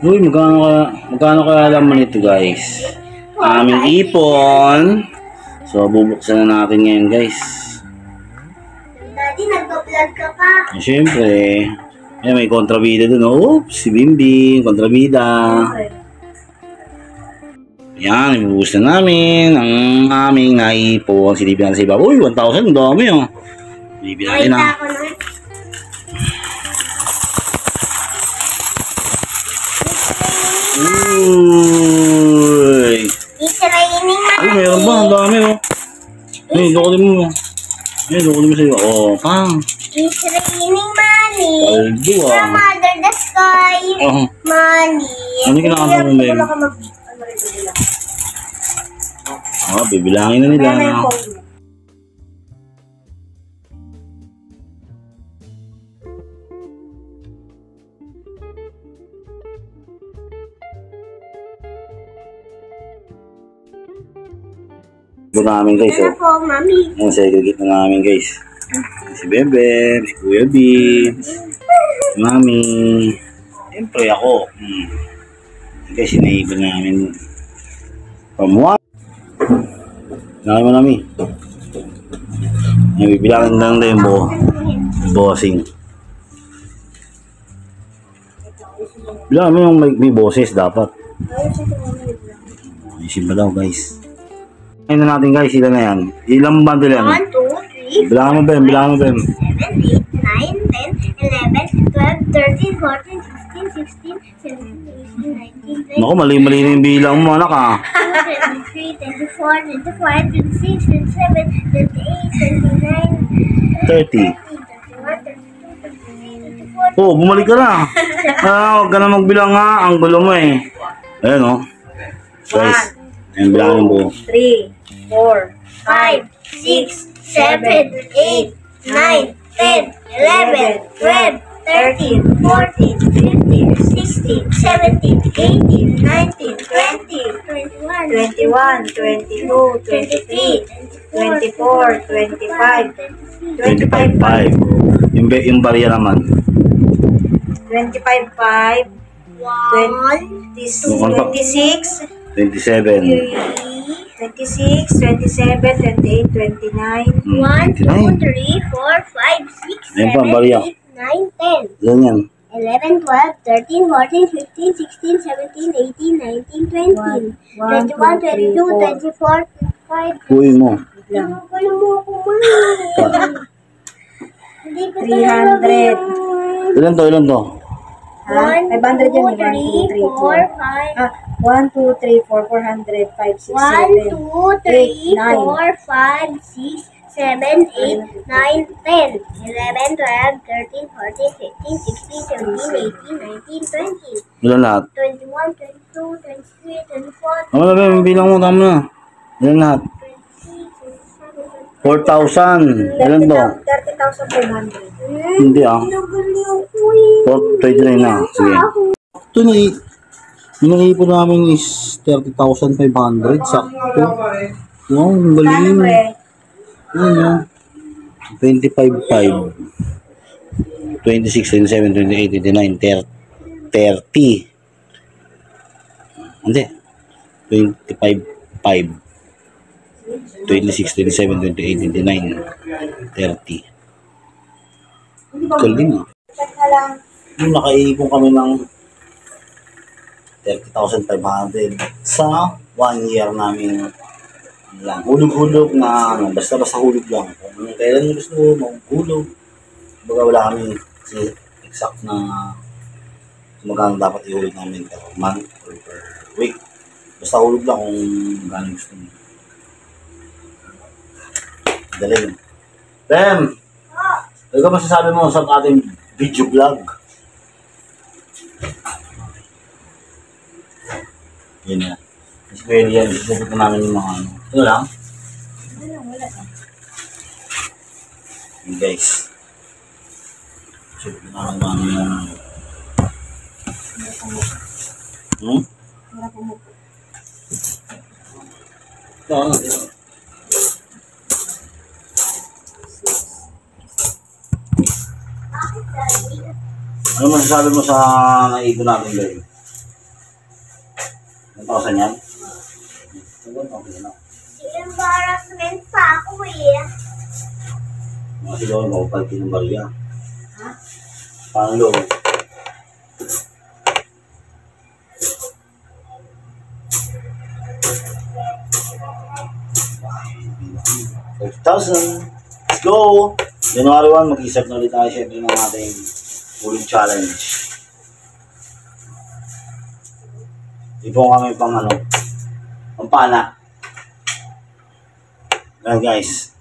Uy, magkano kaya laman ito guys? Aming ipon. So, bubuksan na natin ngayon guys. Daddy, nagpa-vlog ka pa. Siyempre. Ayan, may kontrabida dun. Oops, si Bimbing. Kontrabida. Ayan, ibubuksan namin ang aming naipon. Silipin natin sa iba. Uy, 1,000. Ang dami oh. Silipin natin ah. Uy! It's raining na. Ay, meron ba? Ang dami oh. Ay, lukutin mo. Ay, lukutin mo sa'yo. Oh, pang. It's raining money. Kaldo ah. From under the sky. Oh. Money. Ano yung kinakanta mo ba yun? Ah, bibilangin na nila. Ito namin guys, Ano po, mami? Ang segregate na namin guys. Si Bebe, si Kuya Beans, si Mami. Siyempre ako. Guys, sinaibon namin. From 1. Nakay mo namin. Yung bibilangin lang na yung bossing. Bilangin mo yung may boses dapat. Isin ba daw guys? Ayun na natin guys, ilan na yan? Ilang bundle yan? 1, 2, 3, Bilangin mo Ben, bilangin mo Ben. 7, 8, 9, 10, 11, 12, 13, 14, 15, 16, 17, 18, 19, 20. Naku, mali-mali na yung bilang mo anak ah. 23, 24, 25, 26, 27, 28, 29, 30. 30, 31, 32, 33, 34. Oh, bumalik ka na. Huwag ka na magbilang nga. Ang gulo mo eh. Ayan oh. Guys, ayan bilangin mo. 3, 4, 5, 6, 7, 8, 9, 10, 11, 12, 13, 14, 15, 16, 17, 18, 19, 20, 21, 22, 23, 24, 25, 25.5. Yung barya naman. 25, 26, 27. 26, 27, 28, 29, 1, 2, 3, 4, 5, 6, Ayun 7, pa, barya. 8, 9, 10, Ilan yan? 11, 12, 13, 14, 15, 16, 17, 18, 19, 20, 21, 22, 24, 25. Kuwi mo. Ano mo ako man? Hindi ko 300. Ilan to? Ilan to? 1, 500 yan, 2, 3, 4, 5. 1, 2, 3, 4, 400, 5, 6, 1, 7, 2, 3, 4, 5, 6, 7, 8, 9, 10, 11, 12, 13, 14, 15, 16, 17, 18, 19, 20, Ilan lahat? 21, 22, 23, 24, Ano na ba? Bilang mo, tama na. Ilan lahat? 4,000. Ilan to? 30,500. Hindi ah. 4,29 na. Sige. Ito na yung naipon namin is 30,500. Sakto. Wow, ang galing. Ano na? 25,500. 26, 27, 28, 29, 30. Hindi. 25,500. 26, 27, 28, 29, 30. Galing ah. Yung nakaipon kami ng 30,500 sa 1 year namin lang. Hulog-hulog na ano, basta-basta hulog lang. Kung kailan gusto mo, hulog. Baga wala kami exact na magkano dapat ihulog namin per month or per week. Basta hulog lang kung gano'n gusto mo. Galing. Bem! Ano ka masasabi mo sa ating video vlog? Yun na. Mas pwede yan. Isasabot na namin yung mga ano. Ito lang? Wala na. Yun guys. Isasabot na namin yung Wala po mo. Ito ano? Ano masasabi mo sa naipon natin guys? 1,000 yan? Okay na. Embarrassment pa ako eh. Kasi daw, makapalki ng barya. Ha? Paano daw? $5,000. Let's go! January 1, mag-isip na ulit tayo syempre ng ating hulog challenge. Ipon kami pang ano, pang pana. Ayan guys.